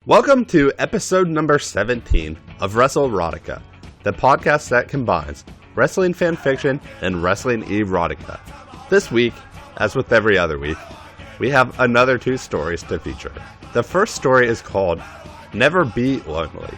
Welcome to episode number 17 of WrestleRotica, the podcast that combines wrestling fan fiction and wrestling erotica. This week, as with every other week, we have another two stories to feature. The first story is called Never Be Lonely.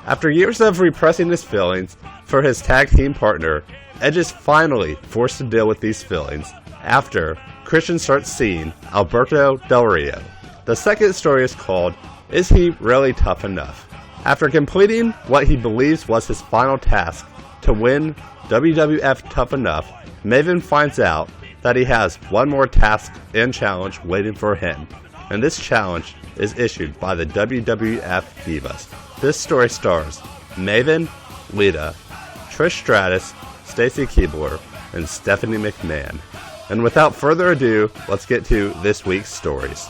After years of repressing his feelings for his tag team partner, Edge is finally forced to deal with these feelings after Christian starts seeing Alberto Del Rio. The second story is called Is He Really Tough Enough? After completing what he believes was his final task to win WWF Tough Enough, Maven finds out that he has one more task and challenge waiting for him, and this challenge is issued by the WWF Divas. This story stars Maven, Lita, Trish Stratus, Stacy Keibler, and Stephanie McMahon. And without further ado, let's get to this week's stories.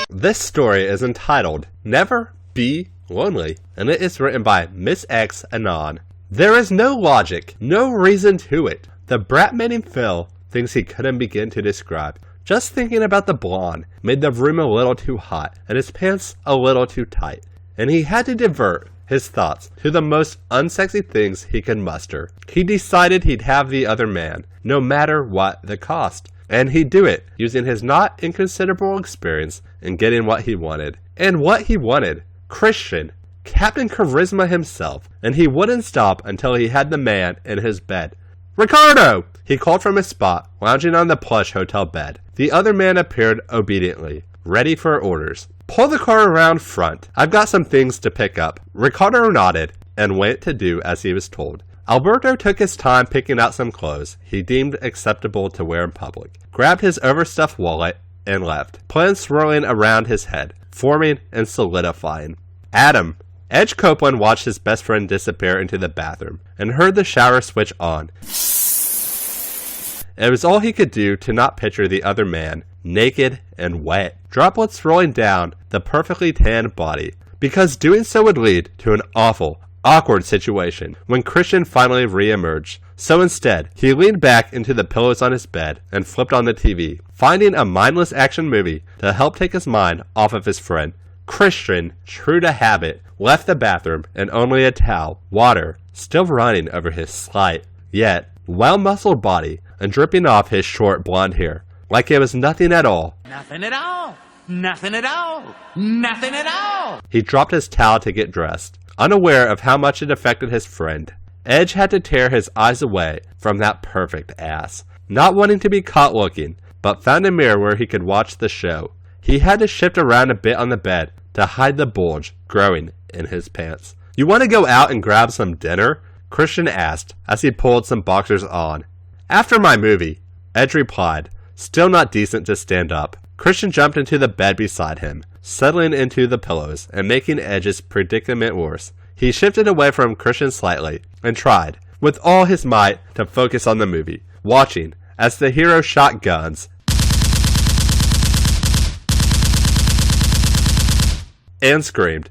This story is entitled Never Be Lonely, and it is written by Miss X Anon. There is no logic, no reason to it. The brat-mating Phil thinks he couldn't begin to describe. Just thinking about the blonde made the room a little too hot and his pants a little too tight, and he had to divert his thoughts to the most unsexy things he could muster. He decided he'd have the other man, no matter what the cost. And he'd do it, using his not inconsiderable experience in getting what he wanted. And what he wanted, Christian, Captain Charisma himself, and he wouldn't stop until he had the man in his bed. Ricardo! He called from his spot, lounging on the plush hotel bed. The other man appeared obediently, ready for orders. Pull the car around front. I've got some things to pick up. Ricardo nodded and went to do as he was told. Alberto took his time picking out some clothes he deemed acceptable to wear in public, grabbed his overstuffed wallet, and left, plans swirling around his head, forming and solidifying. Adam. Edge Copeland watched his best friend disappear into the bathroom and heard the shower switch on. It was all he could do to not picture the other man, naked and wet, droplets rolling down the perfectly tanned body, because doing so would lead to an awkward situation when Christian finally re-emerged. So instead, he leaned back into the pillows on his bed and flipped on the TV, finding a mindless action movie to help take his mind off of his friend. Christian, true to habit, left the bathroom and only a towel, water, still running over his slight, yet well-muscled body and dripping off his short blonde hair, like it was nothing at all. Nothing at all! Nothing at all! Nothing at all! He dropped his towel to get dressed, unaware of how much it affected his friend. Edge had to tear his eyes away from that perfect ass, not wanting to be caught looking, but found a mirror where he could watch the show. He had to shift around a bit on the bed to hide the bulge growing in his pants. You want to go out and grab some dinner? Christian asked as he pulled some boxers on. After my movie, Edge replied, still not decent to stand up. Christian jumped into the bed beside him, settling into the pillows and making Edge's predicament worse. He shifted away from Christian slightly and tried, with all his might, to focus on the movie, watching as the hero shot guns and screamed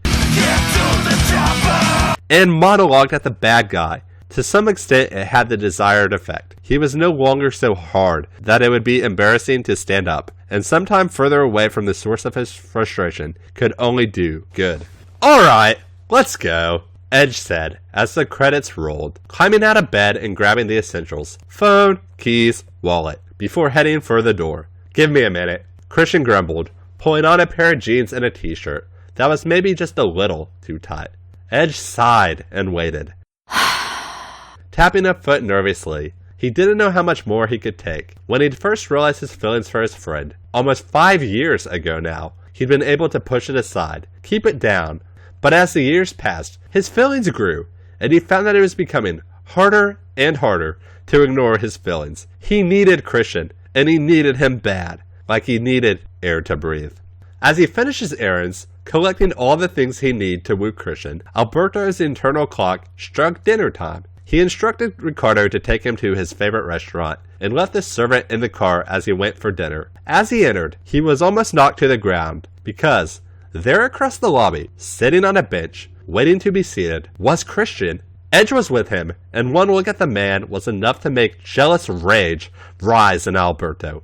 and monologued at the bad guy. To some extent, it had the desired effect. He was no longer so hard that it would be embarrassing to stand up, and sometime further away from the source of his frustration could only do good. Alright, let's go, Edge said as the credits rolled, climbing out of bed and grabbing the essentials, phone, keys, wallet, before heading for the door. Give me a minute, Christian grumbled, pulling on a pair of jeans and a t-shirt that was maybe just a little too tight. Edge sighed and waited, tapping a foot nervously. He didn't know how much more he could take. When he'd first realized his feelings for his friend, almost 5 years ago now, he'd been able to push it aside, keep it down. But as the years passed, his feelings grew, and he found that it was becoming harder and harder to ignore his feelings. He needed Christian, and he needed him bad, like he needed air to breathe. As he finished his errands, collecting all the things he needed to woo Christian, Alberto's internal clock struck dinner time. He instructed Ricardo to take him to his favorite restaurant and left the servant in the car as he went for dinner. As he entered, he was almost knocked to the ground because there across the lobby, sitting on a bench, waiting to be seated, was Christian. Edge was with him, and one look at the man was enough to make jealous rage rise in Alberto.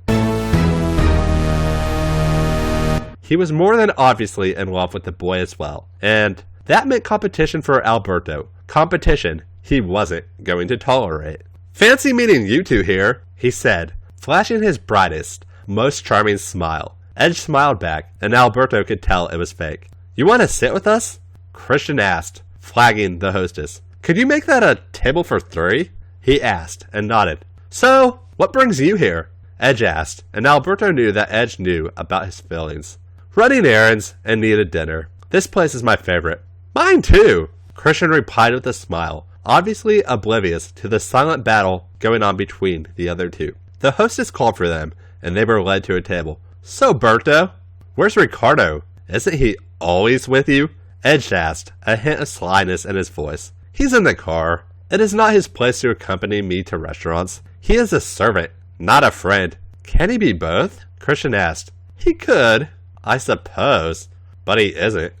He was more than obviously in love with the boy as well, and that meant competition for Alberto. Competition he wasn't going to tolerate. "Fancy meeting you two here," he said, flashing his brightest, most charming smile. Edge smiled back, and Alberto could tell it was fake. "You want to sit with us?" Christian asked, flagging the hostess. "Could you make that a table for 3? He asked, and nodded. "So, what brings you here?" Edge asked, and Alberto knew that Edge knew about his feelings. "Running errands and needed dinner. This place is my favorite." "Mine too," Christian replied with a smile, obviously oblivious to the silent battle going on between the other two. The hostess called for them, and they were led to a table. "So, Berto, where's Ricardo? Isn't he always with you?" Edge asked, a hint of slyness in his voice. "He's in the car. It is not his place to accompany me to restaurants. He is a servant, not a friend." "Can he be both?" Christian asked. "He could, I suppose, but he isn't."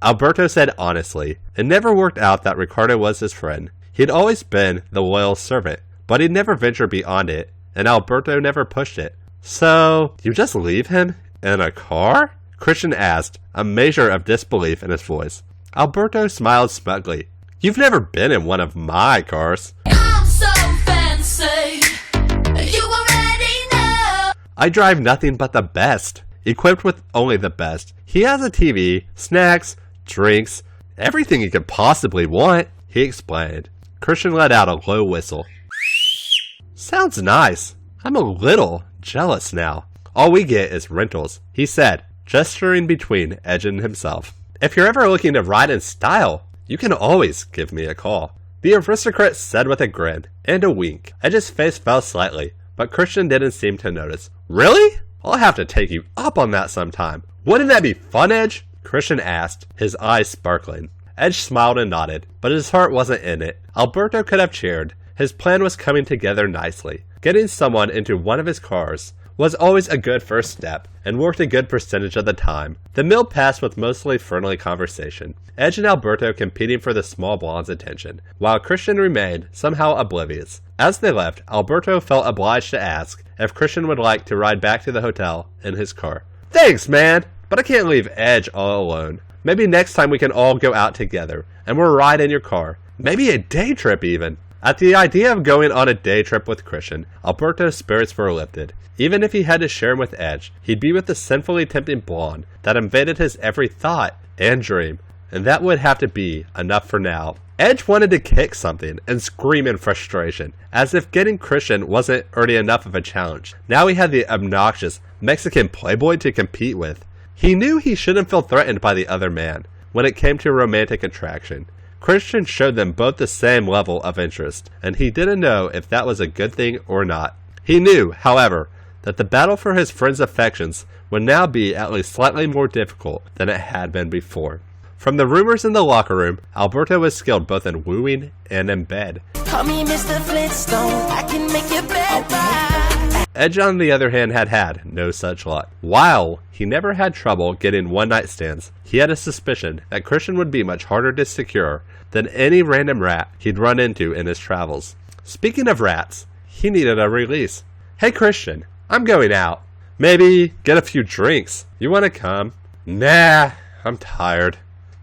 Alberto said honestly, it never worked out that Ricardo was his friend. He'd always been the loyal servant, but he'd never ventured beyond it, and Alberto never pushed it. "So, you just leave him in a car?" Christian asked, a measure of disbelief in his voice. Alberto smiled smugly. "You've never been in one of my cars." I'm so fancy, you already know. "I drive nothing but the best, equipped with only the best. He has a TV, snacks, drinks, everything you could possibly want," he explained. Christian let out a low whistle. "Sounds nice. I'm a little jealous now. All we get is rentals," he said, gesturing between Edge and himself. "If you're ever looking to ride in style, you can always give me a call." The aristocrat said with a grin and a wink. Edge's face fell slightly, but Christian didn't seem to notice. "Really? I'll have to take you up on that sometime. Wouldn't that be fun, Edge?" Christian asked, his eyes sparkling. Edge smiled and nodded, but his heart wasn't in it. Alberto could have cheered. His plan was coming together nicely. Getting someone into one of his cars was always a good first step, and worked a good percentage of the time. The meal passed with mostly friendly conversation, Edge and Alberto competing for the small blonde's attention, while Christian remained somehow oblivious. As they left, Alberto felt obliged to ask if Christian would like to ride back to the hotel in his car. "Thanks, man, but I can't leave Edge all alone. Maybe next time we can all go out together, and we'll ride in your car. Maybe a day trip even." At the idea of going on a day trip with Christian, Alberto's spirits were lifted. Even if he had to share him with Edge, he'd be with the sinfully tempting blonde that invaded his every thought and dream, and that would have to be enough for now. Edge wanted to kick something and scream in frustration, as if getting Christian wasn't already enough of a challenge. Now he had the obnoxious Mexican playboy to compete with. He knew he shouldn't feel threatened by the other man when it came to romantic attraction. Christian showed them both the same level of interest, and he didn't know if that was a good thing or not. He knew, however, that the battle for his friend's affections would now be at least slightly more difficult than it had been before. From the rumors in the locker room, Alberto was skilled both in wooing and in bed. Call me Mr. Flintstone, I can make you better. Edge, on the other hand, had no such luck. While he never had trouble getting one-night stands, he had a suspicion that Christian would be much harder to secure than any random rat he'd run into in his travels. Speaking of rats, he needed a release. "Hey Christian, I'm going out. Maybe get a few drinks. You want to come?" "Nah, I'm tired.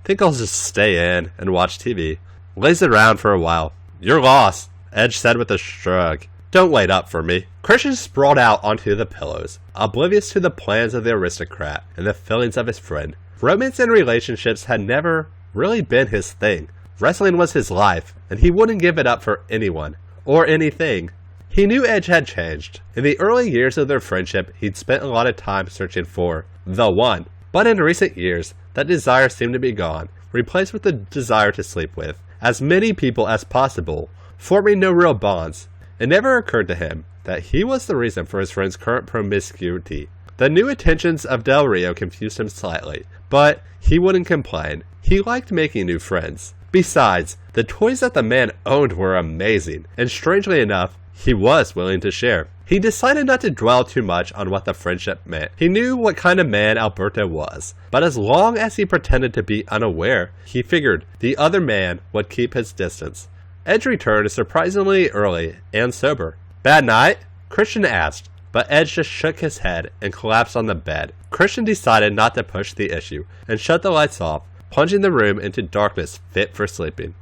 Think I'll just stay in and watch TV. Laze around for a while." "You're lost," Edge said with a shrug. "Don't wait up for me." Christian sprawled out onto the pillows, oblivious to the plans of the aristocrat and the feelings of his friend. Romance and relationships had never really been his thing. Wrestling was his life, and he wouldn't give it up for anyone, or anything. He knew Edge had changed. In the early years of their friendship, he'd spent a lot of time searching for the one. But in recent years, that desire seemed to be gone, replaced with the desire to sleep with as many people as possible, forming no real bonds. It never occurred to him that he was the reason for his friend's current promiscuity. The new attentions of Del Rio confused him slightly, but he wouldn't complain. He liked making new friends. Besides, the toys that the man owned were amazing, and strangely enough, he was willing to share. He decided not to dwell too much on what the friendship meant. He knew what kind of man Alberto was, but as long as he pretended to be unaware, he figured the other man would keep his distance. Edge returned surprisingly early and sober. "Bad night?" Christian asked, but Edge just shook his head and collapsed on the bed. Christian decided not to push the issue and shut the lights off, plunging the room into darkness fit for sleeping.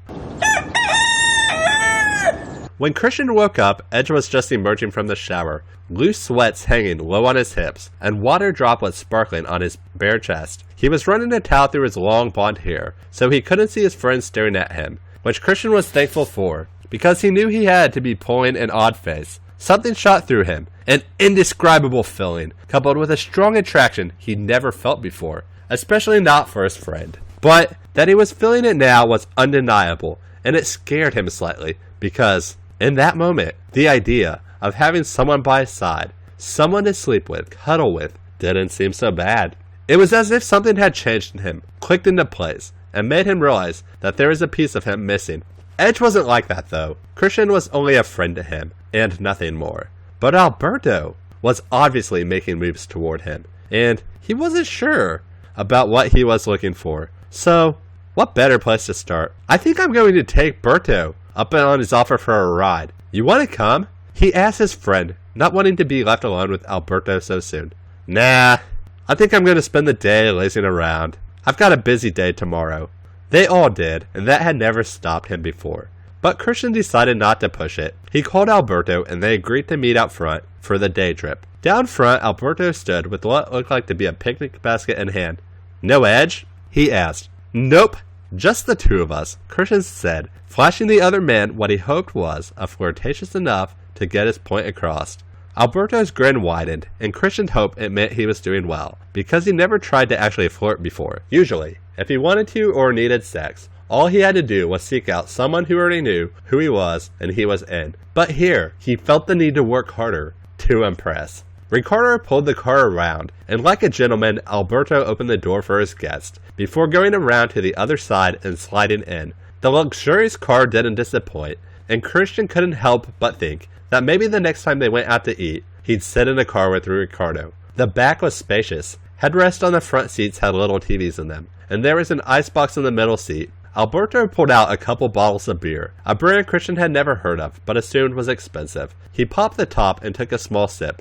When Christian woke up, Edge was just emerging from the shower, loose sweats hanging low on his hips, and water droplets sparkling on his bare chest. He was running a towel through his long blonde hair, so he couldn't see his friends staring at him, which Christian was thankful for, because he knew he had to be pulling an odd face. Something shot through him, an indescribable feeling, coupled with a strong attraction he'd never felt before, especially not for his friend. But that he was feeling it now was undeniable, and it scared him slightly, because in that moment, the idea of having someone by his side, someone to sleep with, cuddle with, didn't seem so bad. It was as if something had changed in him, clicked into place, and made him realize that there was a piece of him missing. Edge wasn't like that though. Christian was only a friend to him, and nothing more. But Alberto was obviously making moves toward him, and he wasn't sure about what he was looking for. So, what better place to start? I think I'm going to take Berto up on his offer for a ride. You want to come? He asked his friend, not wanting to be left alone with Alberto so soon. Nah, I think I'm going to spend the day lazing around. I've got a busy day tomorrow. They all did, and that had never stopped him before. But Christian decided not to push it. He called Alberto and they agreed to meet out front for the day trip. Down front, Alberto stood with what looked like to be a picnic basket in hand. No Edge? He asked. Nope, just the two of us, Christian said, flashing the other man what he hoped was a flirtatious enough to get his point across. Alberto's grin widened, and Christian hoped it meant he was doing well, because he never tried to actually flirt before. Usually, if he wanted to or needed sex, all he had to do was seek out someone who already knew who he was and he was in. But here, he felt the need to work harder to impress. Ricardo pulled the car around, and like a gentleman, Alberto opened the door for his guest, before going around to the other side and sliding in. The luxurious car didn't disappoint, and Christian couldn't help but think that maybe the next time they went out to eat, he'd sit in a car with Ricardo. The back was spacious. Headrests on the front seats had little TVs in them, and there was an icebox in the middle seat. Alberto pulled out a couple bottles of beer, a brand Christian had never heard of, but assumed was expensive. He popped the top and took a small sip,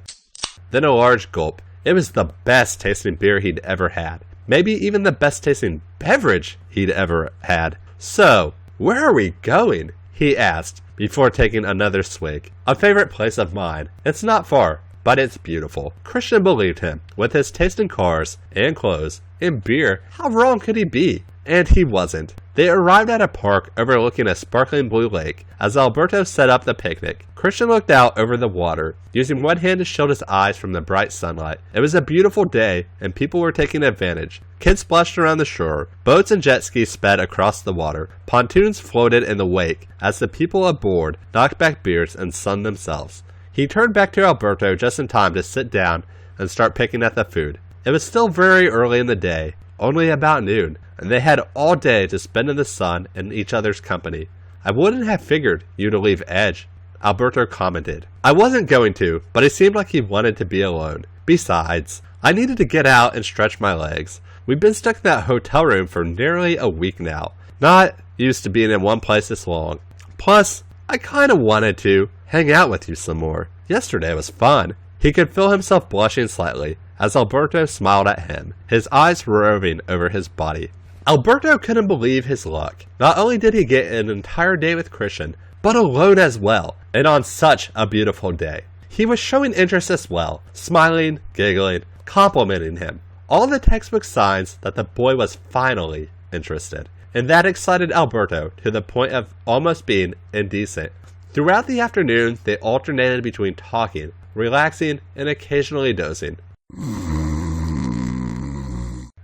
then a large gulp. It was the best tasting beer he'd ever had. Maybe even the best tasting beverage he'd ever had. So, where are we going? He asked, before taking another swig. A favorite place of mine. It's not far, but it's beautiful. Christian believed him. With his taste in cars, and clothes, and beer, how wrong could he be? And he wasn't. They arrived at a park overlooking a sparkling blue lake. As Alberto set up the picnic, Christian looked out over the water, using one hand to shield his eyes from the bright sunlight. It was a beautiful day, and people were taking advantage. Kids splashed around the shore, boats and jet skis sped across the water, pontoons floated in the wake as the people aboard knocked back beers and sunned themselves. He turned back to Alberto just in time to sit down and start picking at the food. It was still very early in the day, only about noon, and they had all day to spend in the sun and each other's company. I wouldn't have figured you to leave Edge, Alberto commented. I wasn't going to, but it seemed like he wanted to be alone. Besides, I needed to get out and stretch my legs. We've been stuck in that hotel room for nearly a week now. Not used to being in one place this long. Plus, I kinda wanted to hang out with you some more. Yesterday was fun. He could feel himself blushing slightly as Alberto smiled at him, his eyes roving over his body. Alberto couldn't believe his luck. Not only did he get an entire day with Christian, but alone as well, and on such a beautiful day. He was showing interest as well, smiling, giggling, complimenting him. All the textbook signs that the boy was finally interested, and that excited Alberto to the point of almost being indecent. Throughout the afternoon, they alternated between talking, relaxing, and occasionally dozing.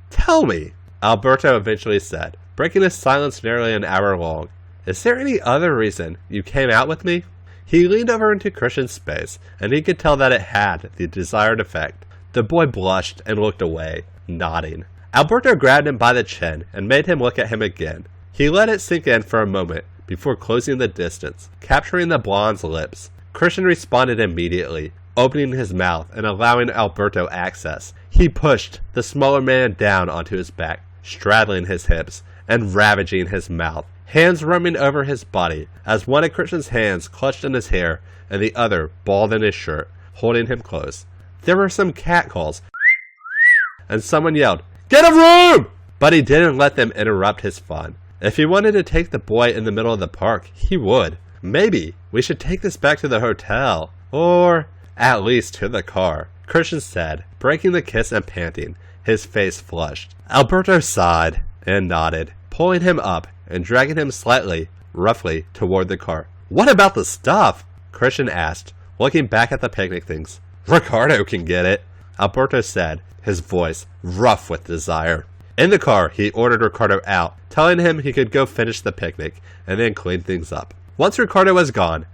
Tell me, Alberto eventually said, breaking a silence nearly an hour long. Is there any other reason you came out with me? He leaned over into Christian's space, and he could tell that it had the desired effect. The boy blushed and looked away, nodding. Alberto grabbed him by the chin and made him look at him again. He let it sink in for a moment before closing the distance, capturing the blonde's lips. Christian responded immediately, opening his mouth and allowing Alberto access. He pushed the smaller man down onto his back, straddling his hips and ravaging his mouth, hands roaming over his body as one of Christian's hands clutched in his hair and the other balled in his shirt. holding him close. There were some catcalls, and someone yelled, "Get a room!" But he didn't let them interrupt his fun. If he wanted to take the boy in the middle of the park, he would. Maybe we should take this back to the hotel, or at least to the car, Christian said, breaking the kiss and panting, his face flushed. Alberto sighed and nodded, pulling him up and dragging him slightly, roughly, toward the car. "What about the stuff?" Christian asked, looking back at the picnic things. "Ricardo can get it," Alberto said, his voice rough with desire. In the car, he ordered Ricardo out, telling him he could go finish the picnic and then clean things up. Once Ricardo was gone,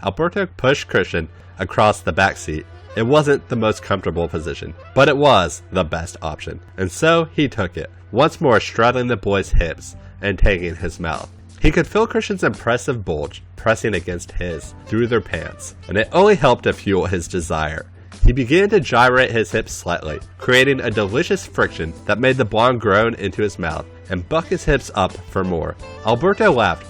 Alberto pushed Christian across the back seat. It wasn't the most comfortable position, but it was the best option, and so he took it, once more straddling the boy's hips and taking his mouth. He could feel Christian's impressive bulge pressing against his through their pants, and it only helped to fuel his desire. He began to gyrate his hips slightly, creating a delicious friction that made the blonde groan into his mouth and buck his hips up for more. Alberto laughed.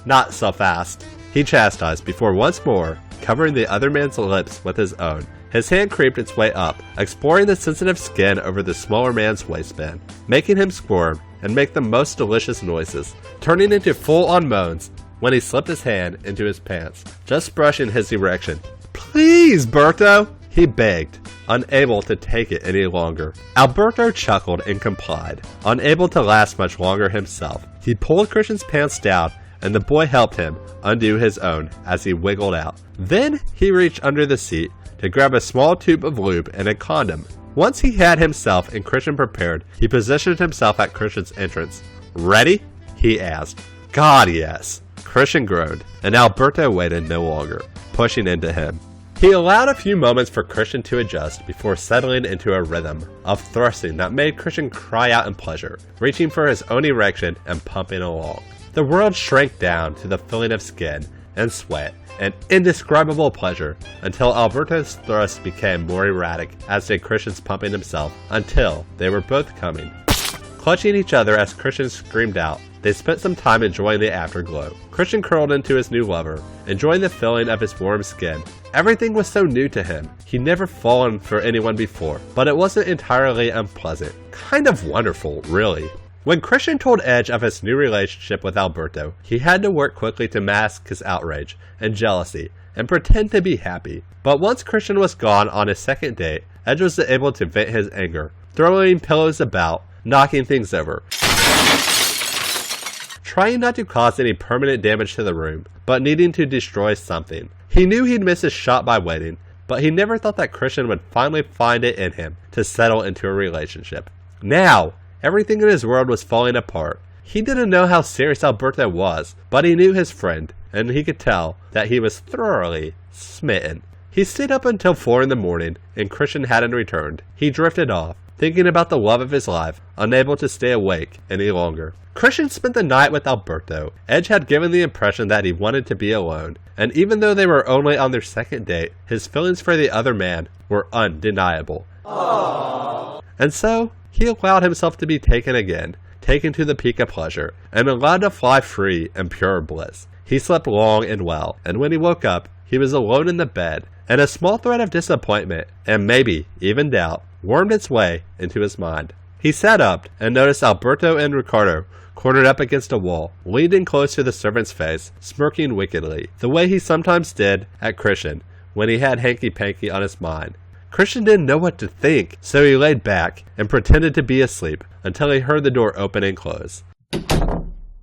Not so fast," he chastised before once more covering the other man's lips with his own. His hand creeped its way up, exploring the sensitive skin over the smaller man's waistband, making him squirm and make the most delicious noises, turning into full-on moans when he slipped his hand into his pants, just brushing his erection. "Please, Berto," he begged, unable to take it any longer. Alberto chuckled and complied, unable to last much longer himself. He pulled Christian's pants down, and the boy helped him undo his own as he wiggled out. Then he reached under the seat to grab a small tube of lube and a condom. Once he had himself and Christian prepared, he positioned himself at Christian's entrance. "Ready?" he asked. "God, yes," Christian groaned, and Alberto waited no longer, pushing into him. He allowed a few moments for Christian to adjust before settling into a rhythm of thrusting that made Christian cry out in pleasure, reaching for his own erection and pumping along. The world shrank down to the feeling of skin and sweat and indescribable pleasure until Alberto's thrust became more erratic, as did Christian's pumping himself, until they were both coming. Clutching each other as Christian screamed out, they spent some time enjoying the afterglow. Christian curled into his new lover, enjoying the feeling of his warm skin. Everything was so new to him. He'd never fallen for anyone before, but it wasn't entirely unpleasant. Kind of wonderful, really. When Christian told Edge of his new relationship with Alberto, he had to work quickly to mask his outrage and jealousy and pretend to be happy. But once Christian was gone on his second date, Edge was able to vent his anger, throwing pillows about, knocking things over, trying not to cause any permanent damage to the room, but needing to destroy something. He knew he'd miss his shot by waiting, but he never thought that Christian would finally find it in him to settle into a relationship. Now, everything in his world was falling apart. He didn't know how serious Alberto was, but he knew his friend, and he could tell that he was thoroughly smitten. He stayed up until 4 in the morning, and Christian hadn't returned. He drifted off, thinking about the love of his life, unable to stay awake any longer. Christian spent the night with Alberto. Edge had given the impression that he wanted to be alone, and even though they were only on their second date, his feelings for the other man were undeniable. Aww. And so, he allowed himself to be taken again, taken to the peak of pleasure, and allowed to fly free in pure bliss. He slept long and well, and when he woke up, he was alone in the bed, and a small thread of disappointment, and maybe even doubt, wormed its way into his mind. He sat up and noticed Alberto and Ricardo cornered up against a wall, leaned in close to the servant's face, smirking wickedly, the way he sometimes did at Christian when he had hanky-panky on his mind. Christian didn't know what to think, so he laid back and pretended to be asleep until he heard the door open and close.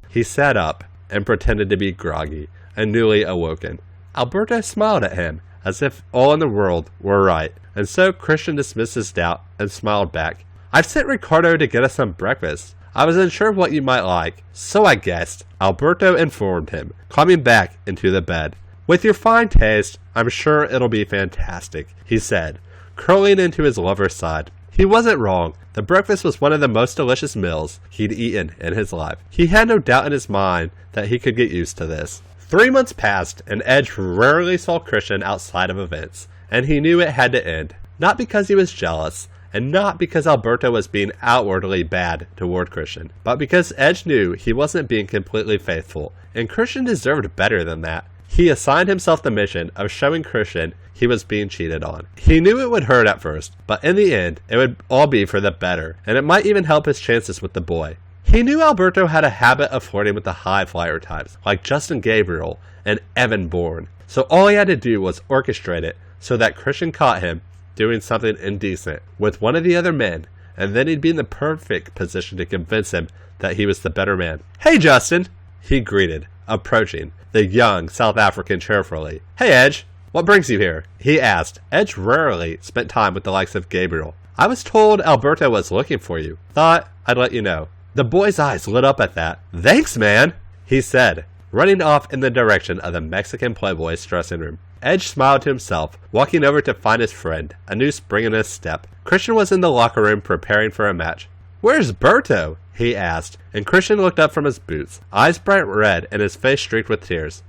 He sat up and pretended to be groggy and newly awoken. Alberto smiled at him as if all in the world were right, and so Christian dismissed his doubt and smiled back. "I've sent Ricardo to get us some breakfast. I was unsure of what you might like, so I guessed," Alberto informed him, climbing back into the bed. "With your fine taste, I'm sure it'll be fantastic," he said, curling into his lover's side. He wasn't wrong. The breakfast was one of the most delicious meals he'd eaten in his life. He had no doubt in his mind that he could get used to this. 3 months passed, and Edge rarely saw Christian outside of events, and he knew it had to end. Not because he was jealous, and not because Alberto was being outwardly bad toward Christian, but because Edge knew he wasn't being completely faithful, and Christian deserved better than that. He assigned himself the mission of showing Christian he was being cheated on. He knew it would hurt at first, but in the end, it would all be for the better, and it might even help his chances with the boy. He knew Alberto had a habit of flirting with the high flyer types, like Justin Gabriel and Evan Bourne, so all he had to do was orchestrate it so that Christian caught him doing something indecent with one of the other men, and then he'd be in the perfect position to convince him that he was the better man. "Hey, Justin," he greeted, approaching the young South African cheerfully. "Hey, Edge, what brings you here?" he asked. Edge rarely spent time with the likes of Gabriel. "I was told Alberto was looking for you. Thought I'd let you know." The boy's eyes lit up at that. "Thanks, man," he said, running off in the direction of the Mexican Playboy's dressing room. Edge smiled to himself, walking over to find his friend, a new spring in his step. Christian was in the locker room preparing for a match. "Where's Berto?" he asked, and Christian looked up from his boots, eyes bright red and his face streaked with tears.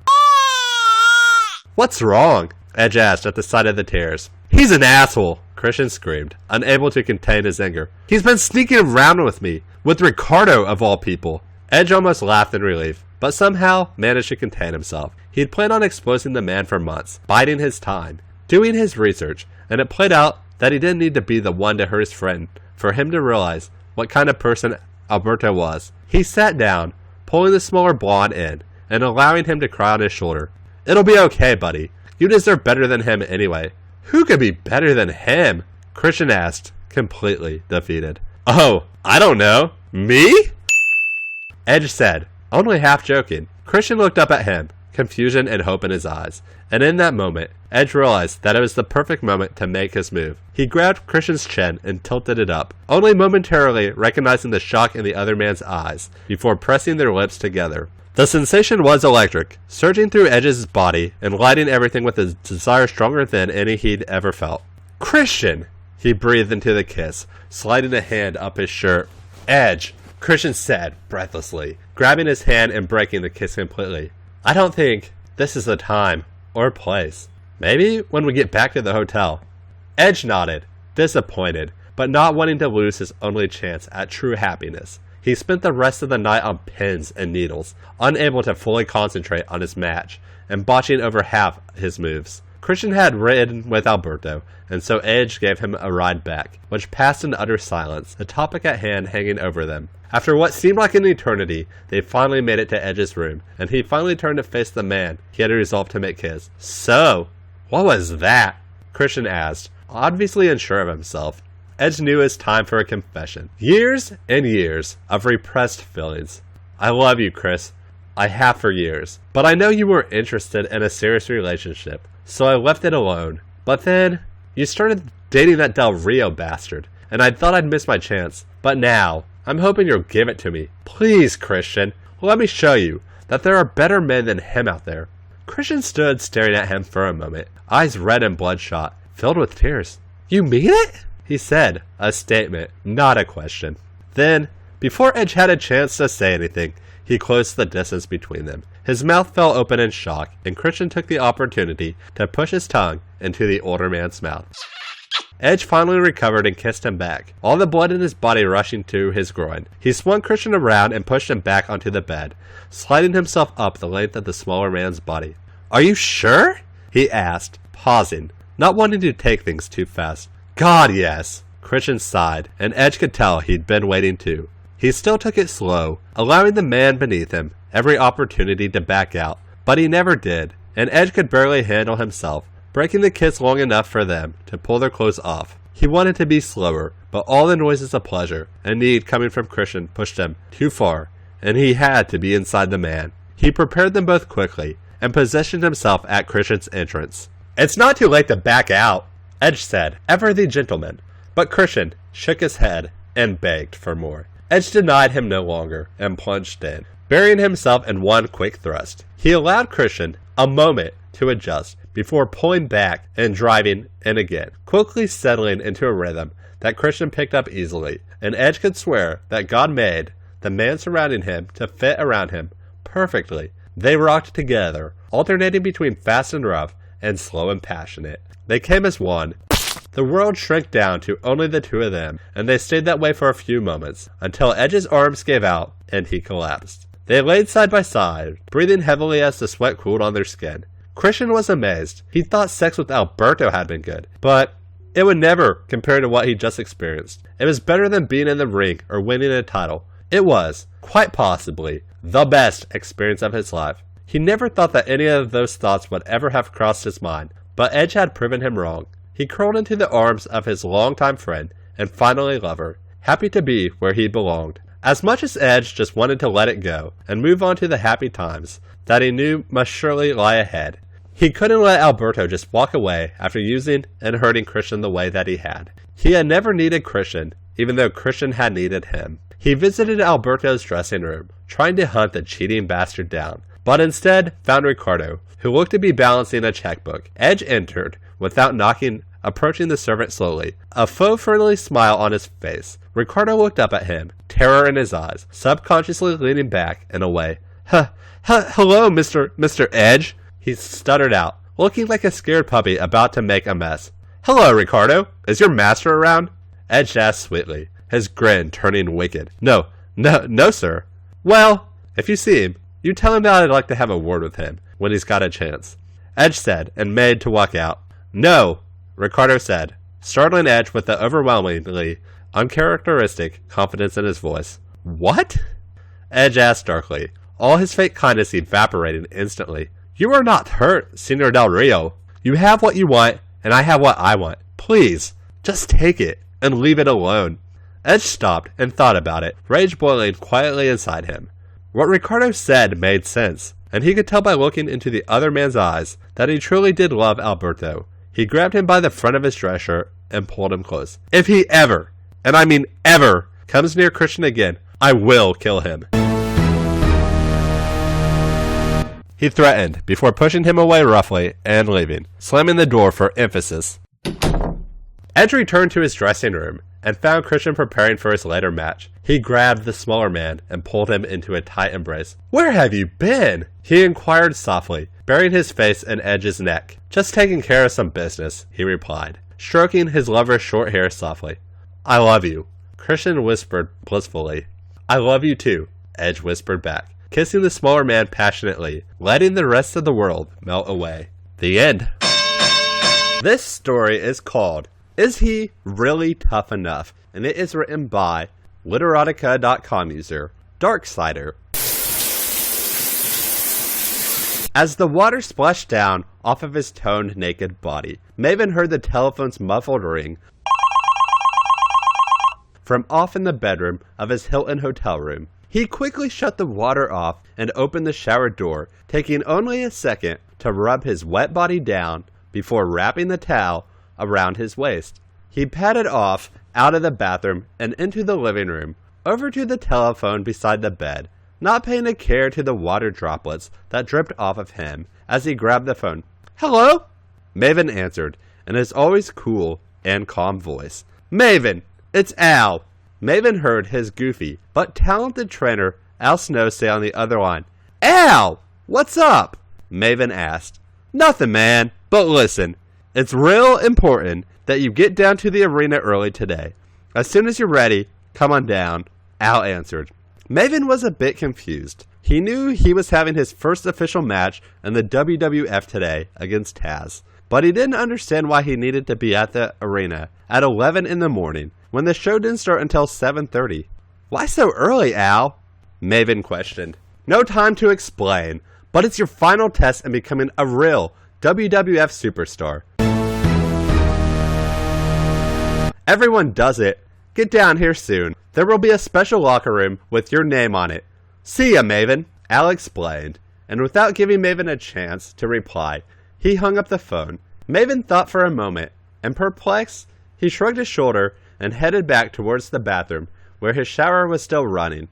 "What's wrong?" Edge asked at the sight of the tears. "He's an asshole," Christian screamed, unable to contain his anger. "He's been sneaking around with me, with Ricardo of all people." Edge almost laughed in relief, but somehow managed to contain himself. He'd planned on exposing the man for months, biding his time, doing his research, and it played out that he didn't need to be the one to hurt his friend for him to realize what kind of person Alberto was. He sat down, pulling the smaller blonde in, and allowing him to cry on his shoulder. "It'll be okay, buddy. You deserve better than him anyway." "Who could be better than him?" Christian asked, completely defeated. "Oh, I don't know. Me?" Edge said, only half joking. Christian looked up at him, confusion and hope in his eyes, and in that moment, Edge realized that it was the perfect moment to make his move. He grabbed Christian's chin and tilted it up, only momentarily recognizing the shock in the other man's eyes, before pressing their lips together. The sensation was electric, surging through Edge's body and lighting everything with a desire stronger than any he'd ever felt. "Christian!" he breathed into the kiss, sliding a hand up his shirt. "Edge!" Christian said, breathlessly, grabbing his hand and breaking the kiss completely. "I don't think this is the time or place. Maybe when we get back to the hotel." Edge nodded, disappointed, but not wanting to lose his only chance at true happiness. He spent the rest of the night on pins and needles, unable to fully concentrate on his match, and botching over half his moves. Christian had ridden with Alberto, and so Edge gave him a ride back, which passed in utter silence, the topic at hand hanging over them. After what seemed like an eternity, they finally made it to Edge's room, and he finally turned to face the man he had resolved to make his. "So, what was that?" Christian asked, obviously unsure of himself. Edge knew it was time for a confession. Years and years of repressed feelings. "I love you, Chris. I have for years. But I know you were interested in a serious relationship, so I left it alone. But then, you started dating that Del Rio bastard, and I thought I'd miss my chance. But now, I'm hoping you'll give it to me. Please, Christian, let me show you that there are better men than him out there." Christian stood staring at him for a moment, eyes red and bloodshot, filled with tears. "You mean it?" he said, a statement, not a question. Then, before Edge had a chance to say anything, he closed the distance between them. His mouth fell open in shock, and Christian took the opportunity to push his tongue into the older man's mouth. Edge finally recovered and kissed him back, all the blood in his body rushing to his groin. He swung Christian around and pushed him back onto the bed, sliding himself up the length of the smaller man's body. "Are you sure?" he asked, pausing, not wanting to take things too fast. "God, yes." Christian sighed, and Edge could tell he'd been waiting too. He still took it slow, allowing the man beneath him every opportunity to back out, but he never did, and Edge could barely handle himself, breaking the kiss long enough for them to pull their clothes off. He wanted to be slower, but all the noises of pleasure and need coming from Christian pushed him too far, and he had to be inside the man. He prepared them both quickly, and positioned himself at Christian's entrance. "It's not too late to back out," Edge said, ever the gentleman, but Christian shook his head and begged for more. Edge denied him no longer, and plunged in, burying himself in one quick thrust. He allowed Christian a moment to adjust, before pulling back and driving in again, quickly settling into a rhythm that Christian picked up easily, and Edge could swear that God made the man surrounding him to fit around him perfectly. They rocked together, alternating between fast and rough, and slow and passionate. They came as one. The world shrank down to only the two of them, and they stayed that way for a few moments, until Edge's arms gave out and he collapsed. They laid side by side, breathing heavily as the sweat cooled on their skin. Christian was amazed. He thought sex with Alberto had been good, but it would never compare to what he just experienced. It was better than being in the ring or winning a title. It was, quite possibly, the best experience of his life. He never thought that any of those thoughts would ever have crossed his mind, but Edge had proven him wrong. He curled into the arms of his longtime friend and finally lover, happy to be where he belonged. As much as Edge just wanted to let it go and move on to the happy times that he knew must surely lie ahead, he couldn't let Alberto just walk away after using and hurting Christian the way that he had. He had never needed Christian, even though Christian had needed him. He visited Alberto's dressing room, trying to hunt the cheating bastard down, but instead found Ricardo, who looked to be balancing a checkbook. Edge entered, without knocking, approaching the servant slowly, a faux friendly smile on his face. Ricardo looked up at him, terror in his eyes, subconsciously leaning back and away. Hello, Mr. Edge, he stuttered out, looking like a scared puppy about to make a mess. Hello, Ricardo. Is your master around? Edge asked sweetly, his grin turning wicked. No, sir. Well, if you see him, you tell him that I'd like to have a word with him when he's got a chance. Edge said, and made to walk out. No, Ricardo said, startling Edge with the overwhelmingly uncharacteristic confidence in his voice. What? Edge asked darkly, all his fake kindness evaporating instantly. You are not hurt, Senor Del Rio. You have what you want, and I have what I want. Please, just take it and leave it alone. Edge stopped and thought about it, rage boiling quietly inside him. What Ricardo said made sense, and he could tell by looking into the other man's eyes that he truly did love Alberto. He grabbed him by the front of his dress shirt and pulled him close. If he ever, and I mean ever, comes near Christian again, I will kill him. He threatened, before pushing him away roughly and leaving, slamming the door for emphasis. Edge returned to his dressing room and found Christian preparing for his later match. He grabbed the smaller man and pulled him into a tight embrace. Where have you been? He inquired softly, burying his face in Edge's neck. Just taking care of some business, he replied, stroking his lover's short hair softly. I love you, Christian whispered blissfully. I love you too, Edge whispered back, kissing the smaller man passionately, letting the rest of the world melt away. The end. This story is called Is He Really Tough Enough? And it is written by Literotica.com user Darksider. As the water splashed down off of his toned naked body, Maven heard the telephone's muffled ring from off in the bedroom of his Hilton hotel room. He quickly shut the water off and opened the shower door, taking only a second to rub his wet body down before wrapping the towel around his waist. He padded off out of the bathroom and into the living room, over to the telephone beside the bed, not paying a care to the water droplets that dripped off of him as he grabbed the phone. Hello? Maven answered in his always cool and calm voice. Maven, it's Al. Maven heard his goofy but talented trainer Al Snow say on the other line. Al, what's up? Maven asked. Nothing, man, but listen, it's real important that you get down to the arena early today. As soon as you're ready, come on down, Al answered. Maven was a bit confused. He knew he was having his first official match in the WWF today against Taz, but he didn't understand why he needed to be at the arena at 11 in the morning when the show didn't start until 7:30. Why so early, Al? Maven questioned. No time to explain, but it's your final test in becoming a real WWF superstar. Everyone does it. Get down here soon. There will be a special locker room with your name on it. See ya, Maven, Al explained, and without giving Maven a chance to reply, he hung up the phone. Maven thought for a moment, and perplexed, he shrugged his shoulder and headed back towards the bathroom, where his shower was still running.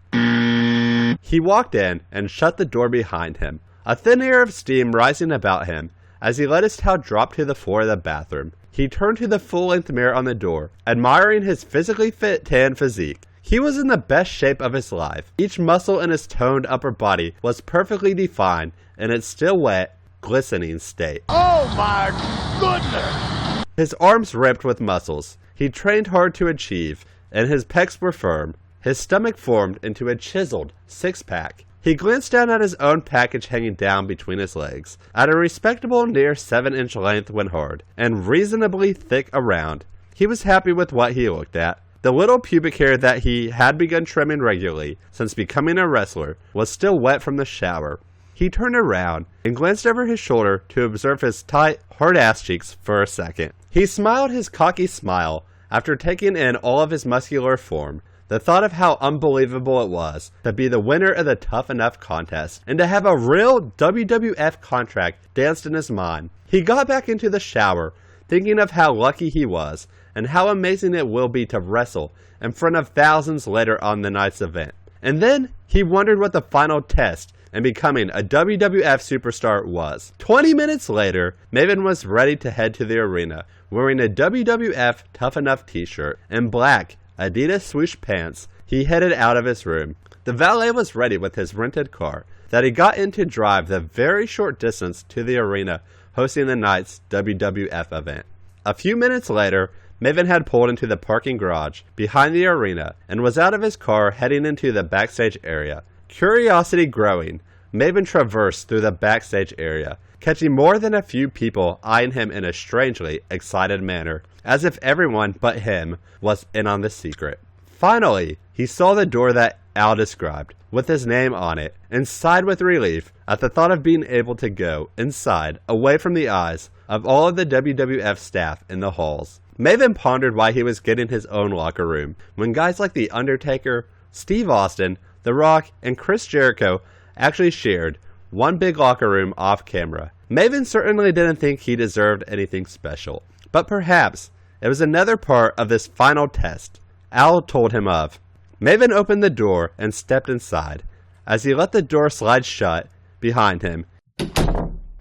He walked in and shut the door behind him, a thin air of steam rising about him as he let his towel drop to the floor of the bathroom. He turned to the full-length mirror on the door, admiring his physically fit tan physique. He was in the best shape of his life. Each muscle in his toned upper body was perfectly defined in its still wet, glistening state. Oh my goodness! His arms ripped with muscles he trained hard to achieve, and his pecs were firm. His stomach formed into a chiseled six-pack. He glanced down at his own package hanging down between his legs, at a respectable near 7-inch length when hard, and reasonably thick around. He was happy with what he looked at. The little pubic hair that he had begun trimming regularly since becoming a wrestler was still wet from the shower. He turned around and glanced over his shoulder to observe his tight, hard-ass cheeks for a second. He smiled his cocky smile after taking in all of his muscular form. The thought of how unbelievable it was to be the winner of the Tough Enough contest and to have a real WWF contract danced in his mind. He got back into the shower, thinking of how lucky he was and how amazing it will be to wrestle in front of thousands later on the night's event. And then he wondered what the final test in becoming a WWF superstar was. 20 minutes later, Maven was ready to head to the arena, wearing a WWF Tough Enough t-shirt and black Adidas swoosh pants. He headed out of his room. The valet was ready with his rented car that he got in to drive the very short distance to the arena hosting the night's WWF event. A few minutes later, Maven had pulled into the parking garage behind the arena and was out of his car heading into the backstage area. Curiosity growing, Maven traversed through the backstage area, catching more than a few people eyeing him in a strangely excited manner, as if everyone but him was in on the secret. Finally, he saw the door that Al described, with his name on it, and sighed with relief at the thought of being able to go inside, away from the eyes of all of the WWF staff in the halls. Maven pondered why he was getting his own locker room, when guys like The Undertaker, Steve Austin, The Rock, and Chris Jericho actually shared one big locker room off camera. Maven certainly didn't think he deserved anything special, but perhaps it was another part of this final test Al told him of. Maven opened the door and stepped inside. As he let the door slide shut behind him,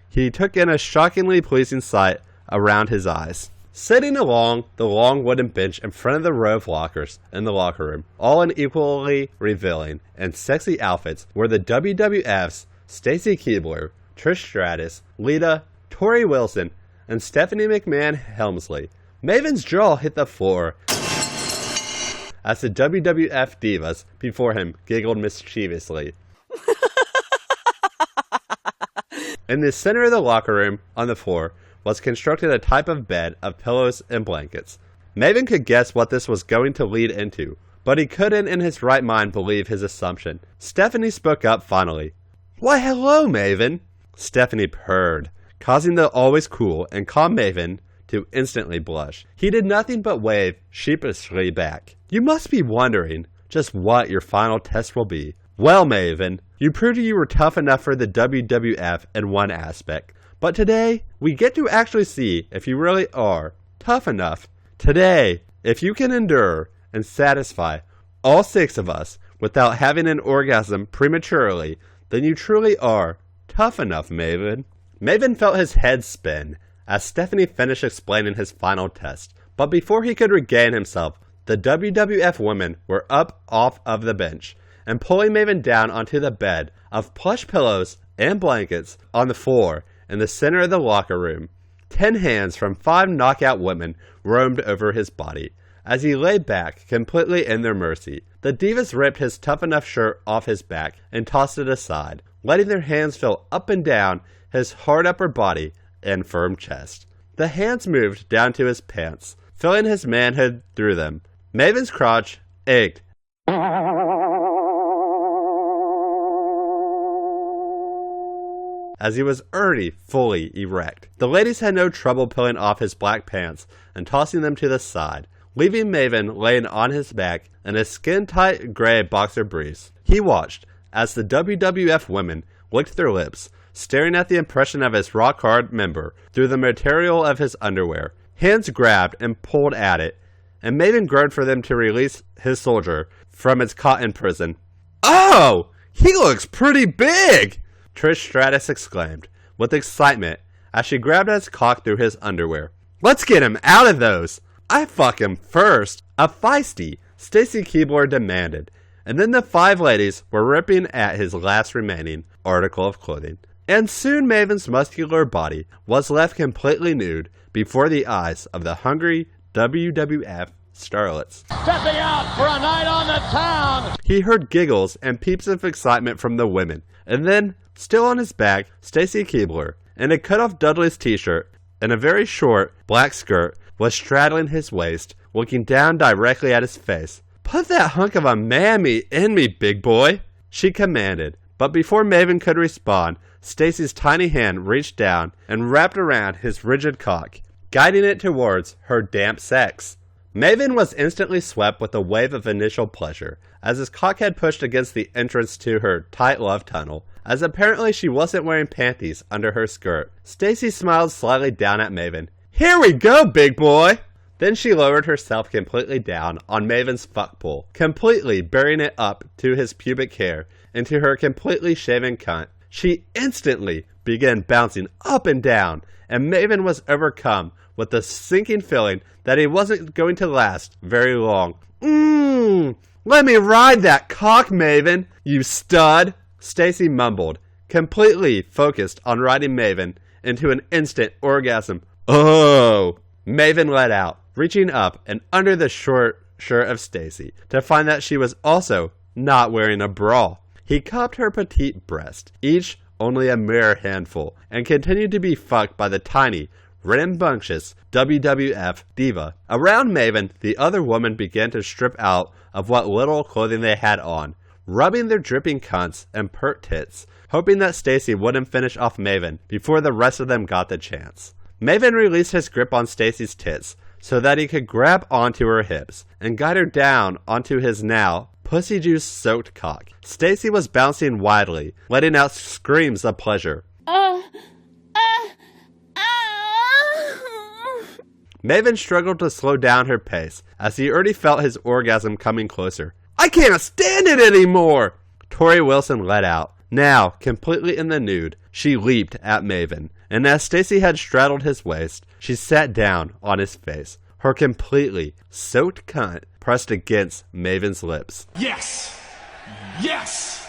he took in a shockingly pleasing sight around his eyes. Sitting along the long wooden bench in front of the row of lockers in the locker room, all in equally revealing and sexy outfits, were the WWF's Stacy Keibler, Trish Stratus, Lita, Tori Wilson, and Stephanie McMahon Helmsley. Maven's jaw hit the floor as the WWF divas before him giggled mischievously. In the center of the locker room, on the floor, was constructed a type of bed of pillows and blankets. Maven could guess what this was going to lead into, but he couldn't in his right mind believe his assumption. Stephanie spoke up finally. "Why, hello, Maven," Stephanie purred, causing the always cool and calm Maven to instantly blush. He did nothing but wave sheepishly back. "You must be wondering just what your final test will be. Well, Maven, you proved you were tough enough for the WWF in one aspect. But today, we get to actually see if you really are tough enough. Today, if you can endure and satisfy all 6 of us without having an orgasm prematurely, then you truly are tough enough, Maven." Maven felt his head spin as Stephanie finished explaining his final test. But before he could regain himself, the WWF women were up off of the bench and pulling Maven down onto the bed of plush pillows and blankets on the floor in the center of the locker room. 10 hands from 5 knockout women roamed over his body as he lay back completely in their mercy. The divas ripped his Tough Enough shirt off his back and tossed it aside, letting their hands feel up and down his hard upper body and firm chest. The hands moved down to his pants, filling his manhood through them. Maven's crotch ached as he was already fully erect. The ladies had no trouble pulling off his black pants and tossing them to the side, leaving Maven laying on his back in his skin-tight gray boxer briefs. He watched as the WWF women licked their lips, staring at the impression of his rock-hard member through the material of his underwear. Hands grabbed and pulled at it, and Maven groaned for them to release his soldier from its cotton prison. "Oh, he looks pretty big!" Trish Stratus exclaimed, with excitement, as she grabbed his cock through his underwear. "Let's get him out of those! I fuck him first!" A feisty Stacy Keibler demanded, and then the 5 ladies were ripping at his last remaining article of clothing. And soon Maven's muscular body was left completely nude before the eyes of the hungry WWF starlets. Stepping out for a night on the town. He heard giggles and peeps of excitement from the women. And then, still on his back, Stacy Keibler, in a cut-off Dudley's t-shirt and a very short black skirt, was straddling his waist, looking down directly at his face. "Put that hunk of a mammy in me, big boy," she commanded. But before Maven could respond, Stacy's tiny hand reached down and wrapped around his rigid cock, guiding it towards her damp sex. Maven was instantly swept with a wave of initial pleasure, as his cock had pushed against the entrance to her tight love tunnel, as apparently she wasn't wearing panties under her skirt. Stacy smiled slightly down at Maven. "Here we go, big boy!" Then she lowered herself completely down on Maven's fuckpole, completely burying it up to his pubic hair into her completely shaven cunt. She instantly began bouncing up and down, and Maven was overcome with the sinking feeling that he wasn't going to last very long. Let me ride that cock, Maven, you stud," Stacy mumbled, completely focused on riding Maven into an instant orgasm. "Oh!" Maven let out, reaching up and under the short shirt of Stacy to find that she was also not wearing a bra. He cupped her petite breast, each only a mere handful, and continued to be fucked by the tiny, rambunctious WWF diva. Around Maven, the other woman began to strip out of what little clothing they had on, rubbing their dripping cunts and pert tits, hoping that Stacy wouldn't finish off Maven before the rest of them got the chance. Maven released his grip on Stacy's tits so that he could grab onto her hips and guide her down onto his now pussy juice soaked cock. Stacy was bouncing wildly, letting out screams of pleasure. Maven struggled to slow down her pace as he already felt his orgasm coming closer. "I can't stand it anymore!" Tori Wilson let out. Now, completely in the nude, she leaped at Maven, and as Stacy had straddled his waist, she sat down on his face, her completely soaked cunt pressed against Maven's lips. Yes! Yes!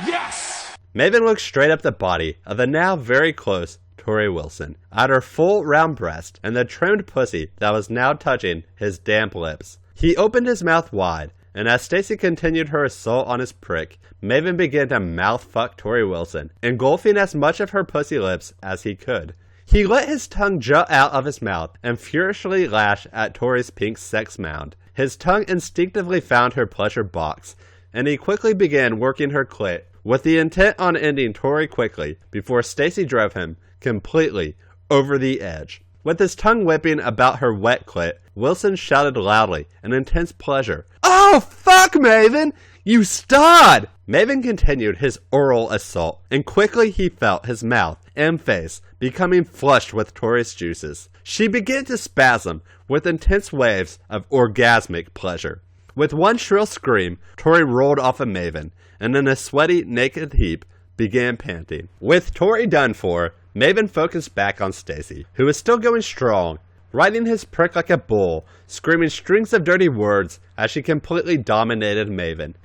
Yes! Maven looked straight up the body of the now very close Tori Wilson, at her full round breast and the trimmed pussy that was now touching his damp lips. He opened his mouth wide, and as Stacy continued her assault on his prick, Maven began to mouth-fuck Tori Wilson, engulfing as much of her pussy lips as he could. He let his tongue jut out of his mouth and furiously lash at Tori's pink sex mound. His tongue instinctively found her pleasure box, and he quickly began working her clit, with the intent on ending Tori quickly before Stacy drove him completely over the edge. With his tongue whipping about her wet clit, Wilson shouted loudly in intense pleasure, "Oh, fuck, Maven! You stud!" Maven continued his oral assault, and quickly he felt his mouth and face becoming flushed with Tori's juices. She began to spasm with intense waves of orgasmic pleasure. With one shrill scream, Tori rolled off of Maven, and in a sweaty, naked heap, began panting. With Tori done for, Maven focused back on Stacy, who was still going strong, riding his prick like a bull, screaming strings of dirty words as she completely dominated Maven.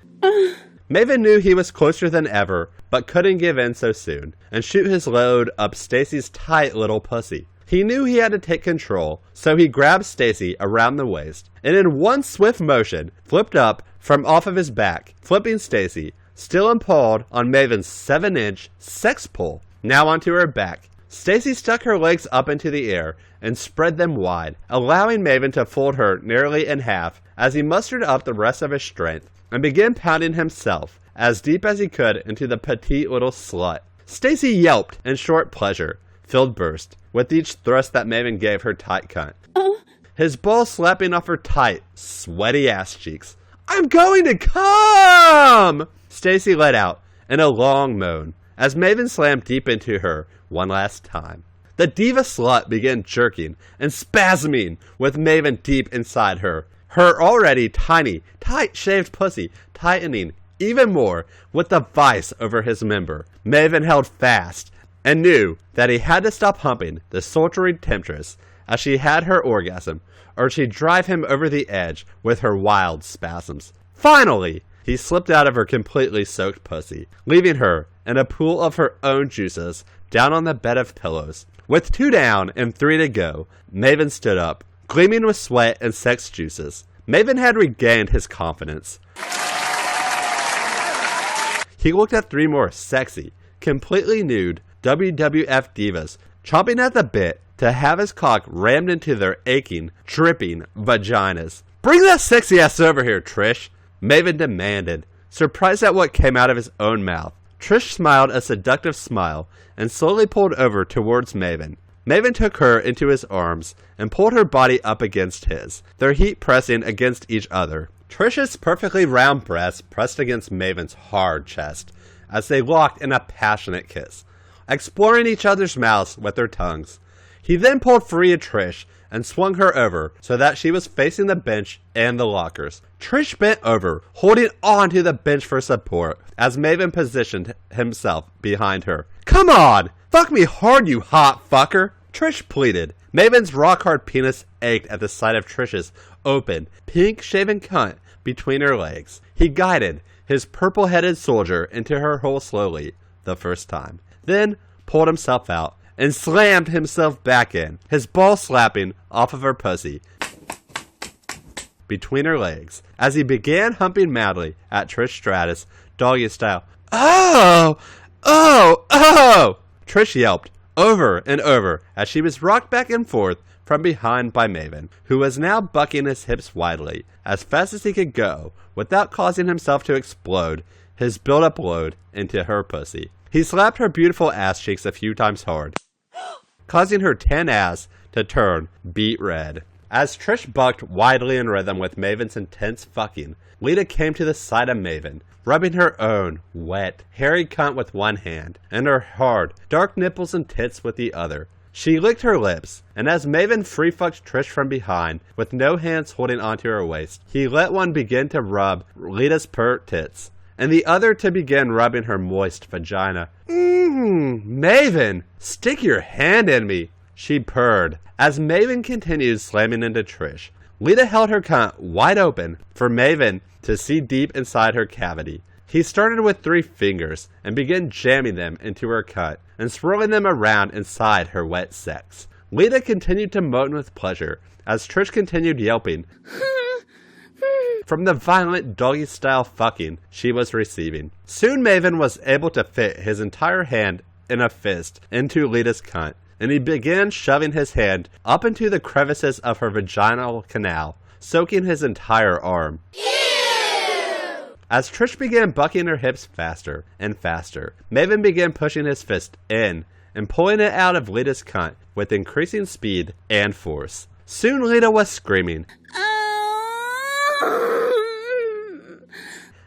Maven knew he was closer than ever, but couldn't give in so soon, and shoot his load up Stacy's tight little pussy. He knew he had to take control, so he grabbed Stacy around the waist, and in one swift motion, flipped up from off of his back, flipping Stacy, still impaled on Maven's 7-inch sex pole, now onto her back. Stacy stuck her legs up into the air and spread them wide, allowing Maven to fold her nearly in half as he mustered up the rest of his strength and began pounding himself as deep as he could into the petite little slut. Stacy yelped in short pleasure-filled burst with each thrust that Maven gave her tight cunt, his balls slapping off her tight, sweaty ass cheeks. "I'm going to come!" Stacy let out in a long moan as Maven slammed deep into her one last time. The diva slut began jerking and spasming with Maven deep inside her, her already tiny, tight-shaved pussy tightening even more with the vice over his member. Maven held fast and knew that he had to stop humping the sultry temptress as she had her orgasm, or she'd drive him over the edge with her wild spasms. Finally, he slipped out of her completely soaked pussy, leaving her in a pool of her own juices down on the bed of pillows. With 2 down and 3 to go, Maven stood up, gleaming with sweat and sex juices. Maven had regained his confidence. He looked at 3 more sexy, completely nude WWF divas, chomping at the bit to have his cock rammed into their aching, dripping vaginas. "Bring that sexy ass over here, Trish," Maven demanded, surprised at what came out of his own mouth. Trish smiled a seductive smile and slowly pulled over towards Maven. Maven took her into his arms and pulled her body up against his, their heat pressing against each other. Trish's perfectly round breasts pressed against Maven's hard chest as they locked in a passionate kiss, exploring each other's mouths with their tongues. He then pulled free of Trish and swung her over so that she was facing the bench and the lockers. Trish bent over, holding on to the bench for support as Maven positioned himself behind her. "Come on! Fuck me hard, you hot fucker!" Trish pleaded. Maven's rock-hard penis ached at the sight of Trish's open, pink-shaven cunt between her legs. He guided his purple-headed soldier into her hole slowly, the first time, then pulled himself out and slammed himself back in, his ball slapping off of her pussy between her legs, as he began humping madly at Trish Stratus, doggy style. "Oh! Oh! Oh!" Trish yelped over and over as she was rocked back and forth from behind by Maven, who was now bucking his hips widely, as fast as he could go, without causing himself to explode his built-up load into her pussy. He slapped her beautiful ass cheeks a few times hard, causing her tan ass to turn beet red. As Trish bucked widely in rhythm with Maven's intense fucking, Lita came to the side of Maven, rubbing her own wet, hairy cunt with one hand, and her hard, dark nipples and tits with the other. She licked her lips, and as Maven free-fucked Trish from behind, with no hands holding onto her waist, he let one begin to rub Lita's pert tits, and the other to begin rubbing her moist vagina. Maven, stick your hand in me," she purred. As Maven continued slamming into Trish, Lita held her cunt wide open for Maven to see deep inside her cavity. He started with 3 fingers and began jamming them into her cunt and swirling them around inside her wet sex. Lita continued to moan with pleasure as Trish continued yelping from the violent doggy-style fucking she was receiving. Soon Maven was able to fit his entire hand in a fist into Lita's cunt, and he began shoving his hand up into the crevices of her vaginal canal, soaking his entire arm. As Trish began bucking her hips faster and faster, Maven began pushing his fist in and pulling it out of Lita's cunt with increasing speed and force. Soon Lita was screaming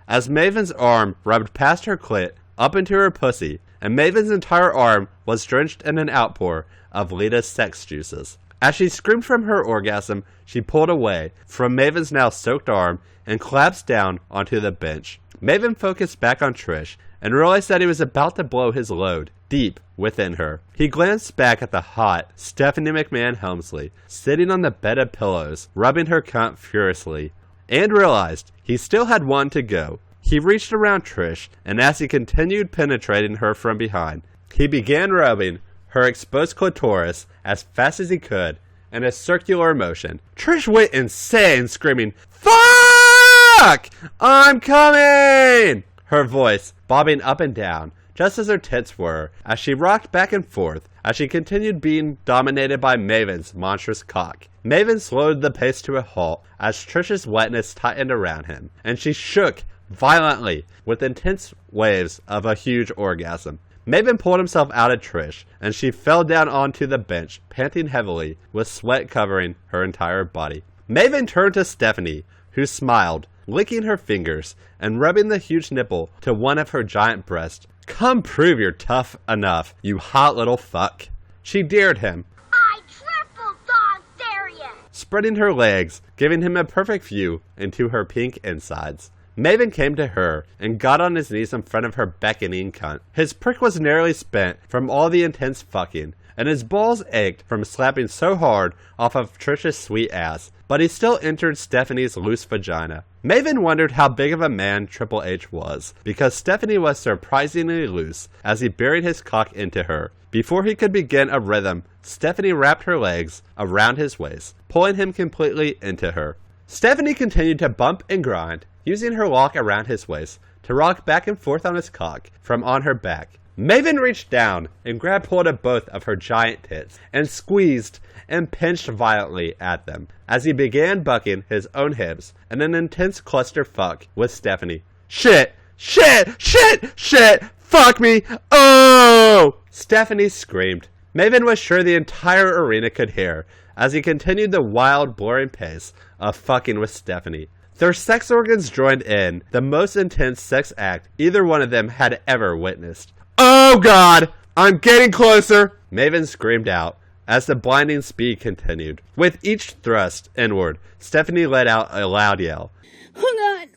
as Maven's arm rubbed past her clit up into her pussy, and Maven's entire arm was drenched in an outpour of Lita's sex juices. As she screamed from her orgasm, she pulled away from Maven's now soaked arm and collapsed down onto the bench. Maven focused back on Trish and realized that he was about to blow his load deep within her. He glanced back at the hot Stephanie McMahon Helmsley sitting on the bed of pillows, rubbing her cunt furiously, and realized he still had one to go. He reached around Trish, and as he continued penetrating her from behind, he began rubbing her exposed clitoris as fast as he could in a circular motion. Trish went insane, screaming, "Fuck! I'm coming!" Her voice bobbing up and down, just as her tits were, as she rocked back and forth as she continued being dominated by Maven's monstrous cock. Maven slowed the pace to a halt as Trish's wetness tightened around him, and she shook violently with intense waves of a huge orgasm. Maven pulled himself out of Trish, and she fell down onto the bench, panting heavily, with sweat covering her entire body. Maven turned to Stephanie, who smiled, licking her fingers and rubbing the huge nipple to one of her giant breasts. "Come prove you're tough enough, you hot little fuck," she dared him, I triple dog dare ya! spreading her legs, giving him a perfect view into her pink insides. Maven came to her and got on his knees in front of her beckoning cunt. His prick was nearly spent from all the intense fucking, and his balls ached from slapping so hard off of Trish's sweet ass, but he still entered Stephanie's loose vagina. Maven wondered how big of a man Triple H was, because Stephanie was surprisingly loose as he buried his cock into her, Before he could begin a rhythm, Stephanie wrapped her legs around his waist, pulling him completely into her. Stephanie continued to bump and grind, using her lock around his waist to rock back and forth on his cock from on her back. Maven reached down and grabbed hold of both of her giant tits and squeezed and pinched violently at them as he began bucking his own hips in an intense clusterfuck with Stephanie. Shit! Shit! Shit! Shit! Fuck me! Oh! Stephanie screamed. Maven was sure the entire arena could hear as he continued the wild, blurring pace of fucking with Stephanie. Their sex organs joined in the most intense sex act either one of them had ever witnessed. Oh God! I'm getting closer! Maven screamed out as the blinding speed continued. With each thrust inward, Stephanie let out a loud yell. Hold on.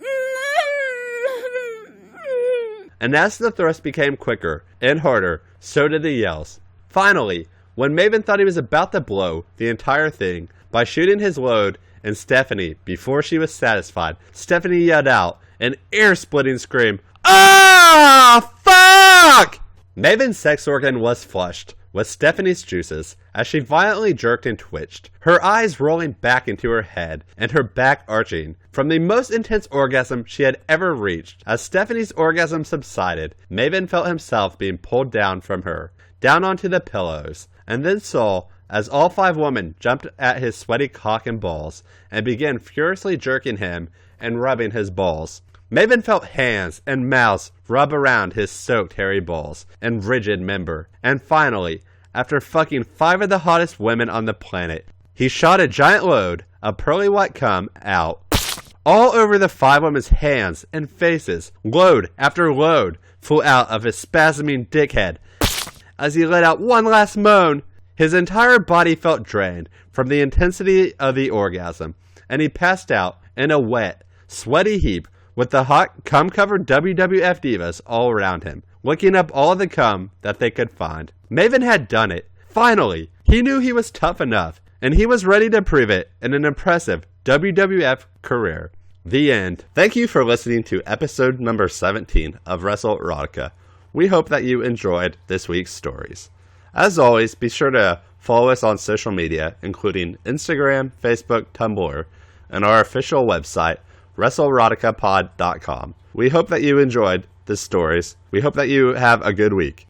And as the thrust became quicker and harder, so did the yells. Finally, when Maven thought he was about to blow the entire thing by shooting his load in Stephanie before she was satisfied, Stephanie yelled out an ear-splitting scream. Ah! Fuck! Maven's sex organ was flushed with Stephanie's juices as she violently jerked and twitched, her eyes rolling back into her head and her back arching from the most intense orgasm she had ever reached. As Stephanie's orgasm subsided, Maven felt himself being pulled down from her, down onto the pillows, and then saw as all 5 women jumped at his sweaty cock and balls and began furiously jerking him and rubbing his balls. Maven felt hands and mouths rub around his soaked hairy balls and rigid member. And finally, after fucking 5 of the hottest women on the planet, he shot a giant load of pearly white cum out all over the 5 women's hands and faces. Load after load flew out of his spasming dickhead. As he let out one last moan, his entire body felt drained from the intensity of the orgasm, and he passed out in a wet, sweaty heap with the hot, cum-covered WWF divas all around him, licking up all the cum that they could find. Maven had done it. Finally, he knew he was tough enough, and he was ready to prove it in an impressive WWF career. The end. Thank you for listening to episode number 17 of Wrestle Erotica. We hope that you enjoyed this week's stories. As always, be sure to follow us on social media, including Instagram, Facebook, Tumblr, and our official website, WrestleEroticapod.com. We hope that you enjoyed the stories. We hope that you have a good week.